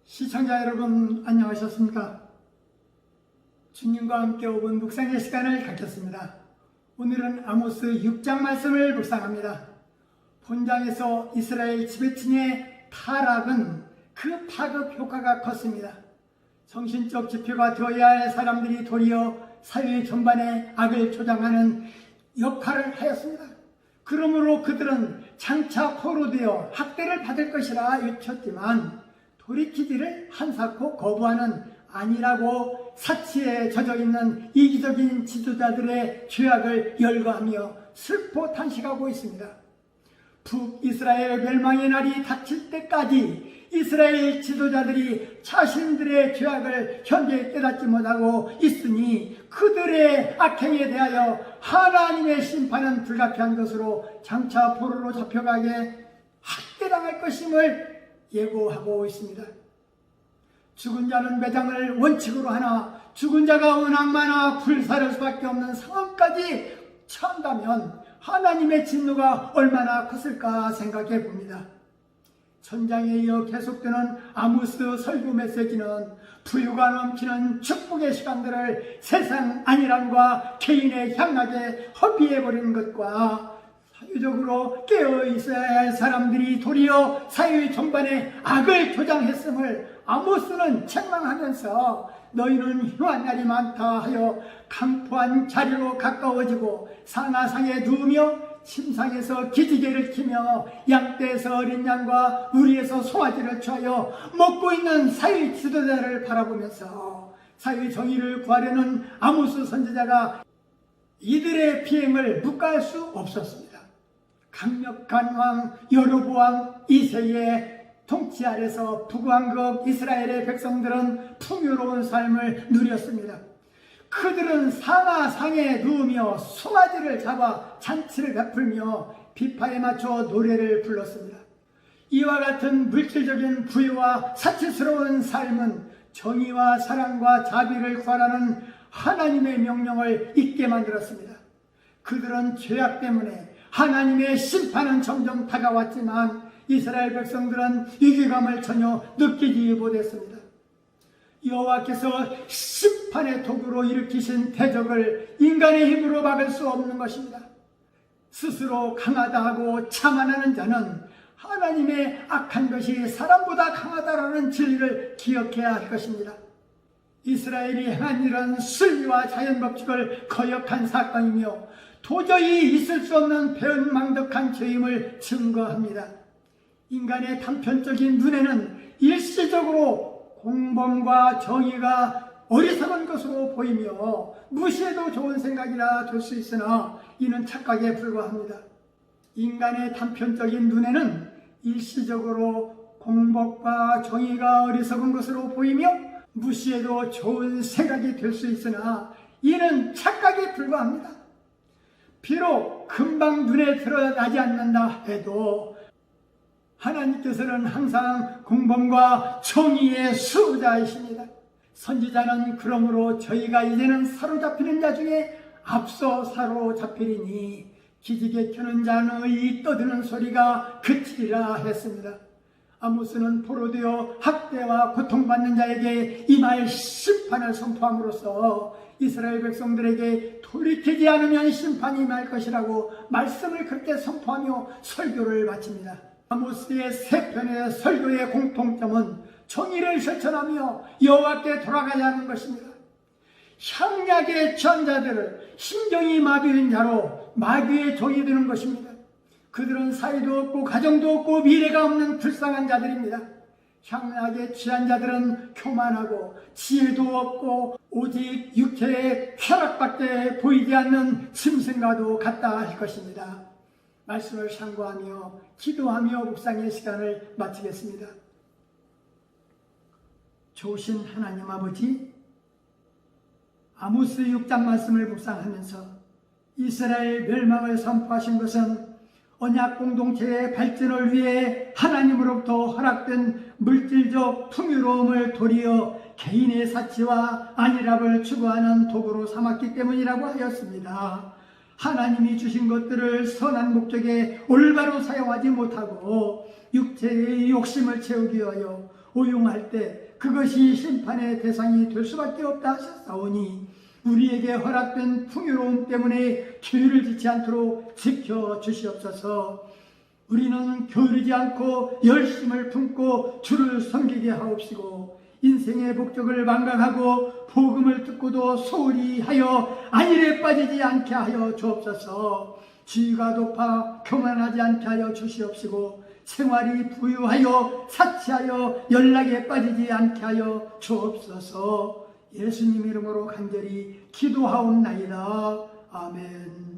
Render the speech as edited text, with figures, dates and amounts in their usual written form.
시청자 여러분, 안녕하셨습니까? 주님과 함께 5분 묵상의 시간을 갖겠습니다. 오늘은 아모스 6장 말씀을 묵상합니다. 본장에서 이스라엘 지배층의 타락은 그 파급 효과가 컸습니다. 정신적 지표가 되어야 할 사람들이 도리어 사회 전반에 악을 조장하는 역할을 하였습니다. 그러므로 그들은 장차 포로되어 학대를 받을 것이라 외쳤지만 돌이키지를 한사코 거부하는 아니라고 사치에 젖어있는 이기적인 지도자들의 죄악을 열거하며 슬퍼 탄식하고 있습니다. 북이스라엘 멸망의 날이 닥칠 때까지 이스라엘 지도자들이 자신들의 죄악을 현재 깨닫지 못하고 있으니 그들의 악행에 대하여 하나님의 심판은 불가피한 것으로 장차 포로로 잡혀가게 학대당할 것임을 예고하고 있습니다. 죽은 자는 매장을 원칙으로 하나 죽은 자가 워낙 많아 불사를 수밖에 없는 상황까지 처한다면 하나님의 진노가 얼마나 컸을까 생각해 봅니다. 천장에 이어 계속되는 아모스 설교 메시지는 부유가 넘치는 축복의 시간들을 세상 안일함과 개인의 향락에 허비해버리는 것과 사회적으로 깨어있어야 할 사람들이 도리어 사회 전반에 악을 조장했음을 아모스는 책망하면서 너희는 흉한 날이 많다 하여 강포한 자리로 가까워지고 상하상에 누우며 침상에서 기지개를 키며 양떼에서 어린 양과 우리에서 송아지를 취하여 먹고 있는 사회 지도자를 바라보면서 사회 정의를 구하려는 아모스 선지자가 이들의 비행을 묵과할 수 없었습니다. 강력한 왕 여로보암 2세의 통치 아래서 북왕국 이스라엘의 백성들은 풍요로운 삶을 누렸습니다. 그들은 상하상에 누우며 송아지를 잡아 잔치를 베풀며 비파에 맞춰 노래를 불렀습니다. 이와 같은 물질적인 부유와 사치스러운 삶은 정의와 사랑과 자비를 구하라는 하나님의 명령을 잊게 만들었습니다. 그들은 죄악 때문에 하나님의 심판은 점점 다가왔지만 이스라엘 백성들은 위기감을 전혀 느끼지 못했습니다. 여호와께서 심판의 도구로 일으키신 대적을 인간의 힘으로 막을 수 없는 것입니다. 스스로 강하다 하고 자만하는 자는 하나님의 악한 것이 사람보다 강하다라는 진리를 기억해야 할 것입니다. 이스라엘이 행한 일은 순리와 자연법칙을 거역한 사건이며 도저히 있을 수 없는 배은망덕한 죄임을 증거합니다. 인간의 단편적인 눈에는 일시적으로 공범과 정의가 어리석은 것으로 보이며 무시해도 좋은 생각이라 될 수 있으나 이는 착각에 불과합니다. 인간의 단편적인 눈에는 일시적으로 공법과 정의가 어리석은 것으로 보이며 무시해도 좋은 생각이 될 수 있으나 이는 착각에 불과합니다. 비록 금방 눈에 드러나지 않는다 해도 하나님께서는 항상 공범과 정의의 수호자이십니다. 선지자는 그러므로 저희가 이제는 사로잡히는 자 중에 앞서 사로잡히리니 기지개 켜는 자의 떠드는 소리가 그치리라 했습니다. 아모스는 포로되어 학대와 고통받는 자에게 임할 심판을 선포함으로써 이스라엘 백성들에게 돌이키지 않으면 심판이 임할 것이라고 말씀을 그렇게 선포하며 설교를 마칩니다. 아모스의 세 편의 설교의 공통점은 정의를 실천하며 여호와께 돌아가야 하는 것입니다. 향락에 취한 자들을 심정이 마비된 자로 마귀의 종이 되는 것입니다. 그들은 사이도 없고 가정도 없고 미래가 없는 불쌍한 자들입니다. 향락에 취한 자들은 교만하고 지혜도 없고 오직 육체의 쾌락밖에 보이지 않는 짐승과도 같다 할 것입니다. 말씀을 상고하며 기도하며 묵상의 시간을 마치겠습니다. 좋으신 하나님 아버지, 아모스 6장 말씀을 묵상하면서 이스라엘 멸망을 선포하신 것은 언약 공동체의 발전을 위해 하나님으로부터 허락된 물질적 풍요로움을 도리어 개인의 사치와 안일함을 추구하는 도구로 삼았기 때문이라고 하였습니다. 하나님이 주신 것들을 선한 목적에 올바로 사용하지 못하고 육체의 욕심을 채우기 위하여 오용할 때 그것이 심판의 대상이 될 수밖에 없다 하셨사오니 우리에게 허락된 풍요로움 때문에 죄를 짓지 않도록 지켜주시옵소서. 우리는 게으르지 않고 열심을 품고 주를 섬기게 하옵시고 인생의 목적을 망각하고 복음을 듣고도 소홀히 하여 안일에 빠지지 않게 하여 주옵소서. 지위가 높아 교만하지 않게 하여 주시옵시고 생활이 부유하여 사치하여 연락에 빠지지 않게 하여 주옵소서. 예수님 이름으로 간절히 기도하옵나이다. 아멘.